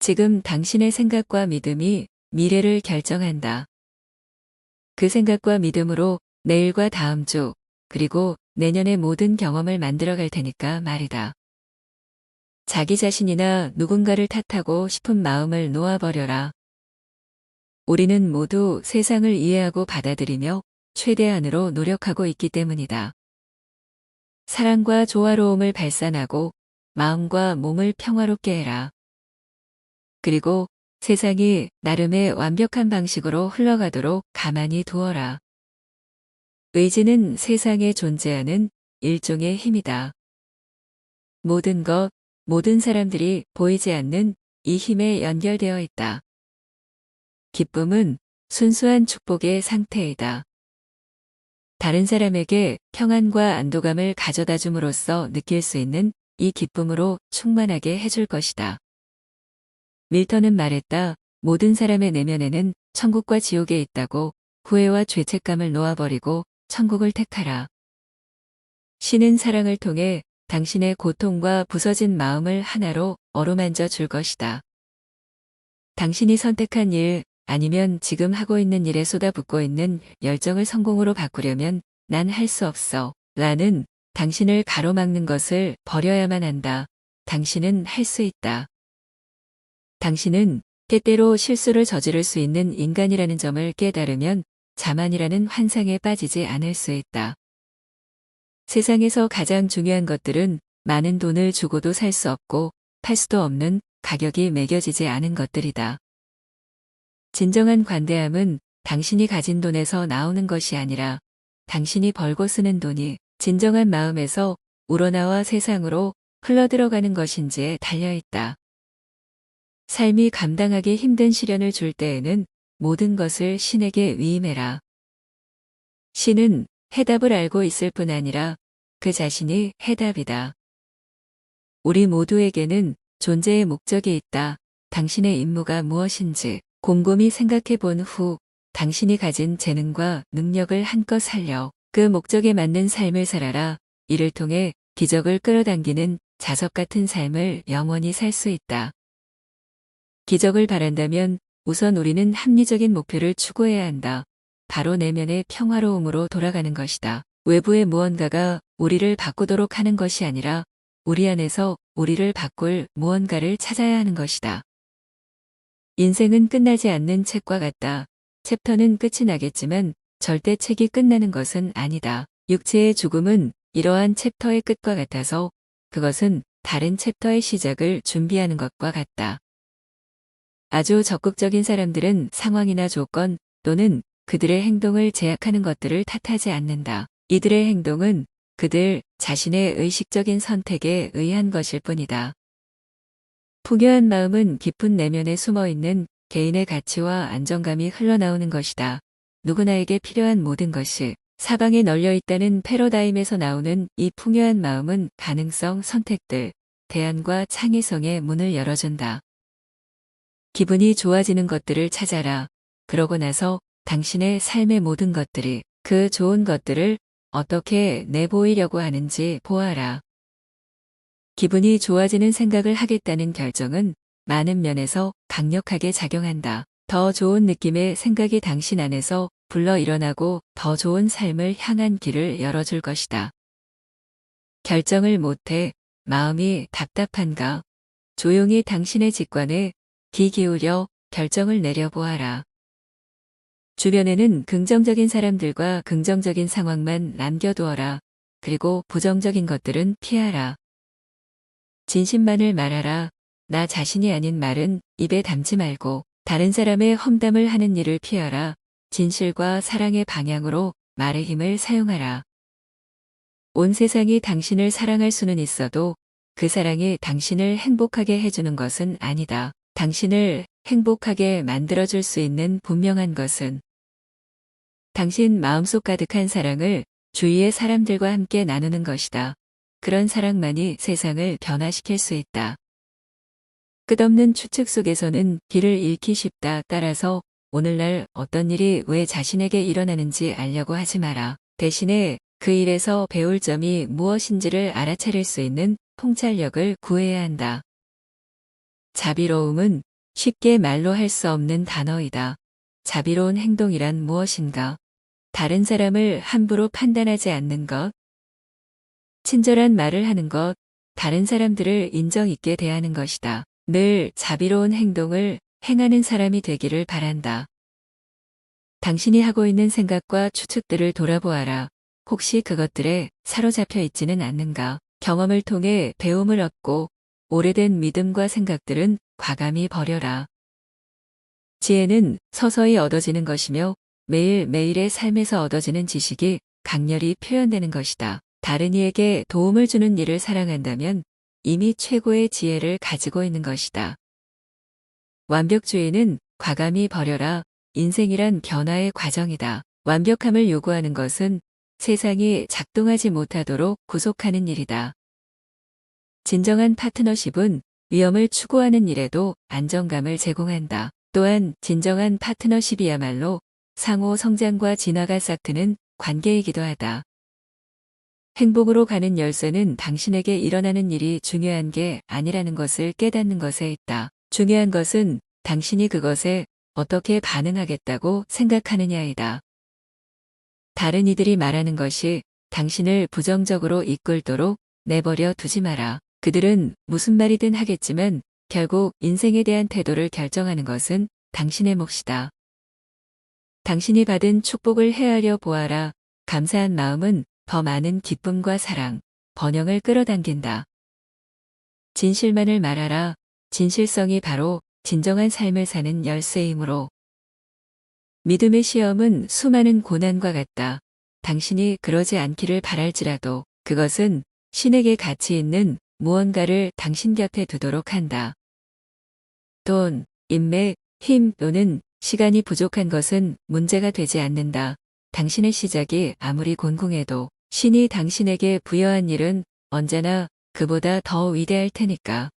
지금 당신의 생각과 믿음이 미래를 결정한다. 그 생각과 믿음으로 내일과 다음 주, 그리고 내년의 모든 경험을 만들어갈 테니까 말이다. 자기 자신이나 누군가를 탓하고 싶은 마음을 놓아버려라. 우리는 모두 세상을 이해하고 받아들이며 최대한으로 노력하고 있기 때문이다. 사랑과 조화로움을 발산하고 마음과 몸을 평화롭게 해라. 그리고 세상이 나름의 완벽한 방식으로 흘러가도록 가만히 두어라. 의지는 세상에 존재하는 일종의 힘이다. 모든 것, 모든 사람들이 보이지 않는 이 힘에 연결되어 있다. 기쁨은 순수한 축복의 상태이다. 다른 사람에게 평안과 안도감을 가져다 줌으로써 느낄 수 있는 이 기쁨으로 충만하게 해줄 것이다. 밀턴은 말했다. 모든 사람의 내면에는 천국과 지옥에 있다고. 후회와 죄책감을 놓아버리고 천국을 택하라. 신은 사랑을 통해 당신의 고통과 부서진 마음을 하나로 어루만져 줄 것이다. 당신이 선택한 일, 아니면 지금 하고 있는 일에 쏟아붓고 있는 열정을 성공으로 바꾸려면 난 할 수 없어. 라는 당신을 가로막는 것을 버려야만 한다. 당신은 할 수 있다. 당신은 때때로 실수를 저지를 수 있는 인간이라는 점을 깨달으면 자만이라는 환상에 빠지지 않을 수 있다. 세상에서 가장 중요한 것들은 많은 돈을 주고도 살 수 없고 팔 수도 없는 가격이 매겨지지 않은 것들이다. 진정한 관대함은 당신이 가진 돈에서 나오는 것이 아니라 당신이 벌고 쓰는 돈이 진정한 마음에서 우러나와 세상으로 흘러들어가는 것인지에 달려있다. 삶이 감당하기 힘든 시련을 줄 때에는 모든 것을 신에게 위임해라. 신은 해답을 알고 있을 뿐 아니라 그 자신이 해답이다. 우리 모두에게는 존재의 목적이 있다. 당신의 임무가 무엇인지 곰곰이 생각해 본 후 당신이 가진 재능과 능력을 한껏 살려 그 목적에 맞는 삶을 살아라. 이를 통해 기적을 끌어당기는 자석 같은 삶을 영원히 살 수 있다. 기적을 바란다면 우선 우리는 합리적인 목표를 추구해야 한다. 바로 내면의 평화로움으로 돌아가는 것이다. 외부의 무언가가 우리를 바꾸도록 하는 것이 아니라 우리 안에서 우리를 바꿀 무언가를 찾아야 하는 것이다. 인생은 끝나지 않는 책과 같다. 챕터는 끝이 나겠지만 절대 책이 끝나는 것은 아니다. 육체의 죽음은 이러한 챕터의 끝과 같아서 그것은 다른 챕터의 시작을 준비하는 것과 같다. 아주 적극적인 사람들은 상황이나 조건 또는 그들의 행동을 제약하는 것들을 탓하지 않는다. 이들의 행동은 그들 자신의 의식적인 선택에 의한 것일 뿐이다. 풍요한 마음은 깊은 내면에 숨어있는 개인의 가치와 안정감이 흘러나오는 것이다. 누구나에게 필요한 모든 것이 사방에 널려 있다는 패러다임에서 나오는 이 풍요한 마음은 가능성, 선택들, 대안과 창의성의 문을 열어준다. 기분이 좋아지는 것들을 찾아라. 그러고 나서 당신의 삶의 모든 것들이 그 좋은 것들을 어떻게 내보이려고 하는지 보아라. 기분이 좋아지는 생각을 하겠다는 결정은 많은 면에서 강력하게 작용한다. 더 좋은 느낌의 생각이 당신 안에서 불러 일어나고 더 좋은 삶을 향한 길을 열어줄 것이다. 결정을 못해 마음이 답답한가? 조용히 당신의 직관에 귀 기울여 결정을 내려보아라. 주변에는 긍정적인 사람들과 긍정적인 상황만 남겨두어라. 그리고 부정적인 것들은 피하라. 진심만을 말하라. 나 자신이 아닌 말은 입에 담지 말고 다른 사람의 험담을 하는 일을 피하라. 진실과 사랑의 방향으로 말의 힘을 사용하라. 온 세상이 당신을 사랑할 수는 있어도 그 사랑이 당신을 행복하게 해주는 것은 아니다. 당신을 행복하게 만들어줄 수 있는 분명한 것은 당신 마음속 가득한 사랑을 주위의 사람들과 함께 나누는 것이다. 그런 사랑만이 세상을 변화시킬 수 있다. 끝없는 추측 속에서는 길을 잃기 쉽다. 따라서 오늘날 어떤 일이 왜 자신에게 일어나는지 알려고 하지 마라. 대신에 그 일에서 배울 점이 무엇인지를 알아차릴 수 있는 통찰력을 구해야 한다. 자비로움은 쉽게 말로 할 수 없는 단어이다. 자비로운 행동이란 무엇인가? 다른 사람을 함부로 판단하지 않는 것. 친절한 말을 하는 것. 다른 사람들을 인정 있게 대하는 것이다. 늘 자비로운 행동을 행하는 사람이 되기를 바란다. 당신이 하고 있는 생각과 추측들을 돌아보아라. 혹시 그것들에 사로잡혀 있지는 않는가? 경험을 통해 배움을 얻고 오래된 믿음과 생각들은 과감히 버려라. 지혜는 서서히 얻어지는 것이며 매일매일의 삶에서 얻어지는 지식이 강렬히 표현되는 것이다. 다른 이에게 도움을 주는 일을 사랑한다면 이미 최고의 지혜를 가지고 있는 것이다. 완벽주의는 과감히 버려라. 인생이란 변화의 과정이다. 완벽함을 요구하는 것은 세상이 작동하지 못하도록 구속하는 일이다. 진정한 파트너십은 위험을 추구하는 일에도 안정감을 제공한다. 또한 진정한 파트너십이야말로 상호 성장과 진화가 싹트는 관계이기도 하다. 행복으로 가는 열쇠는 당신에게 일어나는 일이 중요한 게 아니라는 것을 깨닫는 것에 있다. 중요한 것은 당신이 그것에 어떻게 반응하겠다고 생각하느냐이다. 다른 이들이 말하는 것이 당신을 부정적으로 이끌도록 내버려 두지 마라. 그들은 무슨 말이든 하겠지만 결국 인생에 대한 태도를 결정하는 것은 당신의 몫이다. 당신이 받은 축복을 헤아려 보아라. 감사한 마음은 더 많은 기쁨과 사랑, 번영을 끌어당긴다. 진실만을 말하라. 진실성이 바로 진정한 삶을 사는 열쇠이므로. 믿음의 시험은 수많은 고난과 같다. 당신이 그러지 않기를 바랄지라도 그것은 신에게 가치 있는 무언가를 당신 곁에 두도록 한다. 돈, 인맥, 힘 또는 시간이 부족한 것은 문제가 되지 않는다. 당신의 시작이 아무리 곤궁해도 신이 당신에게 부여한 일은 언제나 그보다 더 위대할 테니까.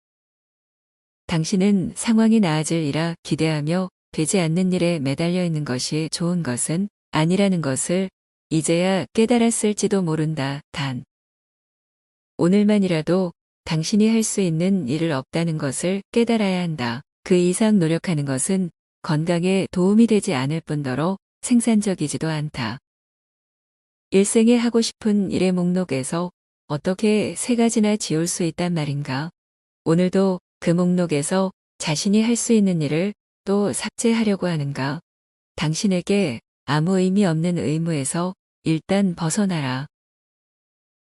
당신은 상황이 나아질이라 기대하며 되지 않는 일에 매달려 있는 것이 좋은 것은 아니라는 것을 이제야 깨달았을지도 모른다. 단. 오늘만이라도 당신이 할 수 있는 일을 없다는 것을 깨달아야 한다. 그 이상 노력하는 것은 건강에 도움이 되지 않을 뿐더러 생산적이지도 않다. 일생에 하고 싶은 일의 목록에서 어떻게 3가지나 지울 수 있단 말인가? 오늘도 그 목록에서 자신이 할 수 있는 일을 또 삭제하려고 하는가? 당신에게 아무 의미 없는 의무에서 일단 벗어나라.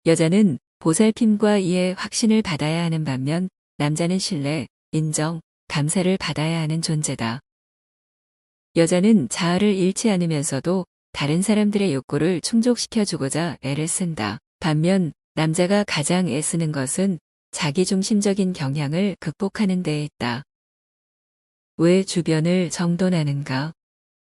여자는 보살핌과 이해 확신을 받아야 하는 반면 남자는 신뢰, 인정, 감사를 받아야 하는 존재다. 여자는 자아를 잃지 않으면서도 다른 사람들의 욕구를 충족시켜주고자 애를 쓴다. 반면 남자가 가장 애쓰는 것은 자기중심적인 경향을 극복하는 데에 있다. 왜 주변을 정돈하는가?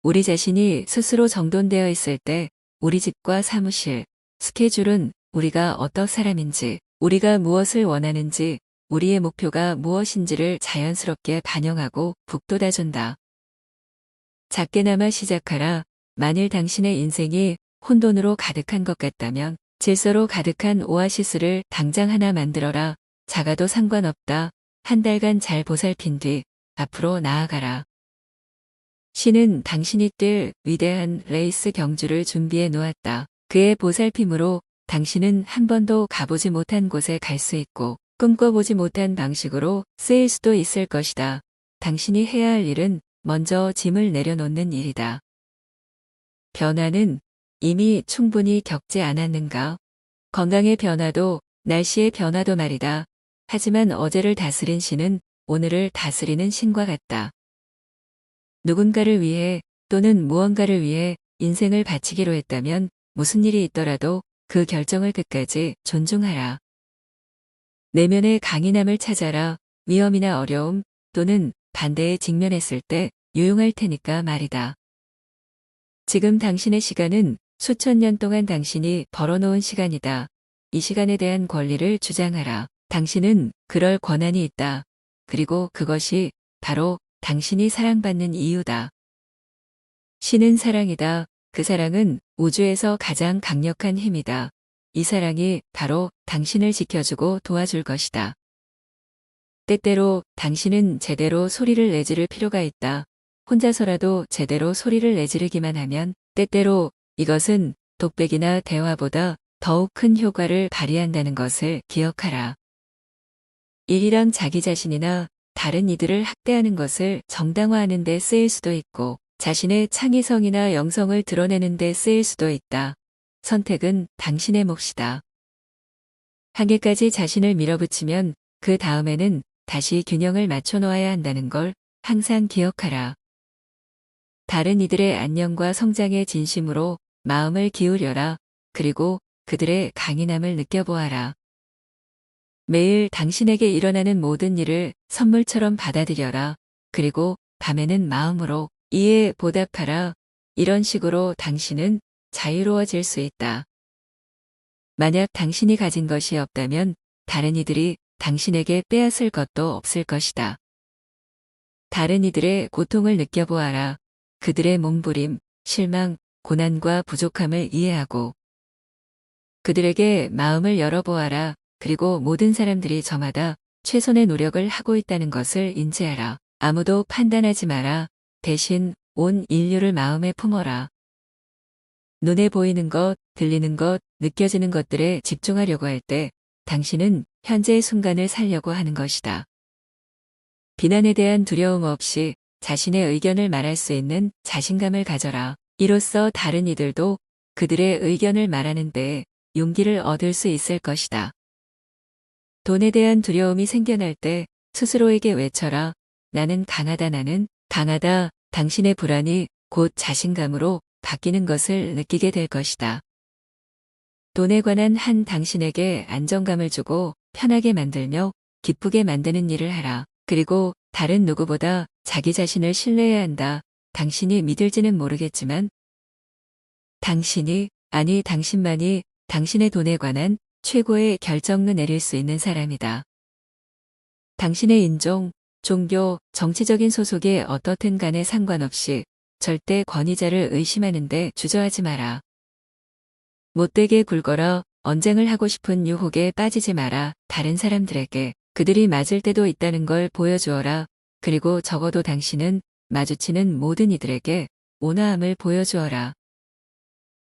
우리 자신이 스스로 정돈되어 있을 때 우리 집과 사무실, 스케줄은 우리가 어떤 사람인지, 우리가 무엇을 원하는지, 우리의 목표가 무엇인지를 자연스럽게 반영하고 북돋아준다. 작게나마 시작하라. 만일 당신의 인생이 혼돈으로 가득한 것 같다면 질서로 가득한 오아시스를 당장 하나 만들어라. 작아도 상관없다. 한 달간 잘 보살핀 뒤 앞으로 나아가라. 신은 당신이 뛸 위대한 레이스 경주를 준비해 놓았다. 그의 보살핌으로 당신은 한 번도 가보지 못한 곳에 갈 수 있고 꿈꿔보지 못한 방식으로 쓰일 수도 있을 것이다. 당신이 해야 할 일은 먼저 짐을 내려놓는 일이다. 변화는 이미 충분히 겪지 않았는가? 건강의 변화도 날씨의 변화도 말이다. 하지만 어제를 다스린 신은 오늘을 다스리는 신과 같다. 누군가를 위해 또는 무언가를 위해 인생을 바치기로 했다면 무슨 일이 있더라도 그 결정을 끝까지 존중하라. 내면의 강인함을 찾아라. 위험이나 어려움 또는 반대에 직면했을 때 유용할 테니까 말이다. 지금 당신의 시간은 수천 년 동안 당신이 벌어놓은 시간이다. 이 시간에 대한 권리를 주장하라. 당신은 그럴 권한이 있다. 그리고 그것이 바로 당신이 사랑받는 이유다. 신은 사랑이다. 그 사랑은 우주에서 가장 강력한 힘이다. 이 사랑이 바로 당신을 지켜주고 도와줄 것이다. 때때로 당신은 제대로 소리를 내지를 필요가 있다. 혼자서라도 제대로 소리를 내지르기만 하면 때때로 이것은 독백이나 대화보다 더욱 큰 효과를 발휘한다는 것을 기억하라. 일이랑 자기 자신이나 다른 이들을 학대하는 것을 정당화하는 데 쓰일 수도 있고 자신의 창의성이나 영성을 드러내는 데 쓰일 수도 있다. 선택은 당신의 몫이다. 한계까지 자신을 밀어붙이면 그 다음에는 다시 균형을 맞춰 놓아야 한다는 걸 항상 기억하라. 다른 이들의 안녕과 성장에 진심으로 마음을 기울여라. 그리고 그들의 강인함을 느껴보아라. 매일 당신에게 일어나는 모든 일을 선물처럼 받아들여라. 그리고 밤에는 마음으로 이에 보답하라. 이런 식으로 당신은 자유로워질 수 있다. 만약 당신이 가진 것이 없다면 다른 이들이 당신에게 빼앗을 것도 없을 것이다. 다른 이들의 고통을 느껴보아라. 그들의 몸부림, 실망, 고난과 부족함을 이해하고 그들에게 마음을 열어보아라. 그리고 모든 사람들이 저마다 최선의 노력을 하고 있다는 것을 인지하라. 아무도 판단하지 마라. 대신 온 인류를 마음에 품어라. 눈에 보이는 것, 들리는 것, 느껴지는 것들에 집중하려고 할 때 당신은 현재의 순간을 살려고 하는 것이다. 비난에 대한 두려움 없이 자신의 의견을 말할 수 있는 자신감을 가져라. 이로써 다른 이들도 그들의 의견을 말하는 데 용기를 얻을 수 있을 것이다. 돈에 대한 두려움이 생겨날 때 스스로에게 외쳐라. 나는 강하다. 나는 강하다. 당신의 불안이 곧 자신감으로 바뀌는 것을 느끼게 될 것이다. 돈에 관한 한 당신에게 안정감을 주고 편하게 만들며 기쁘게 만드는 일을 하라. 그리고 다른 누구보다 자기 자신을 신뢰해야 한다. 당신이 믿을지는 모르겠지만 당신이, 아니 당신만이 당신의 돈에 관한 최고의 결정을 내릴 수 있는 사람이다. 당신의 인종, 종교, 정치적인 소속에 어떻든 간에 상관없이 절대 권위자를 의심하는데 주저하지 마라. 못되게 굴거려 언쟁을 하고 싶은 유혹에 빠지지 마라. 다른 사람들에게 그들이 맞을 때도 있다는 걸 보여주어라. 그리고 적어도 당신은 마주치는 모든 이들에게 온화함을 보여주어라.